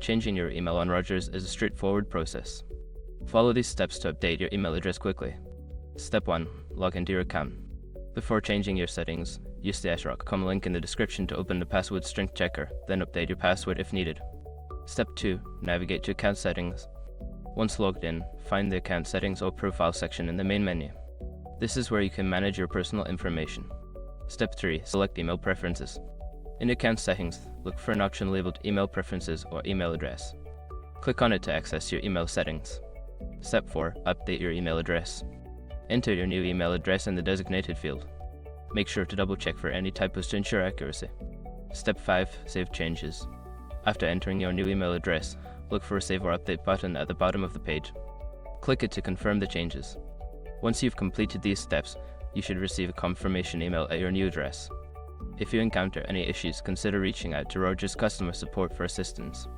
Changing your email on Rogers is a straightforward process. Follow these steps to update your email address quickly. Step 1. Log into your account. Before changing your settings, use the srock.com link in the description to open the password strength checker, then update your password if needed. Step 2. Navigate to account settings. Once logged in, find the account settings or profile section in the main menu. This is where you can manage your personal information. Step 3. Select email preferences. In account settings, look for an option labeled Email Preferences or Email Address. Click on it to access your email settings. Step 4. Update your email address. Enter your new email address in the designated field. Make sure to double check for any typos to ensure accuracy. Step 5. Save changes. After entering your new email address, look for a Save or Update button at the bottom of the page. Click it to confirm the changes. Once you've completed these steps, you should receive a confirmation email at your new address. If you encounter any issues, consider reaching out to Rogers customer support for assistance.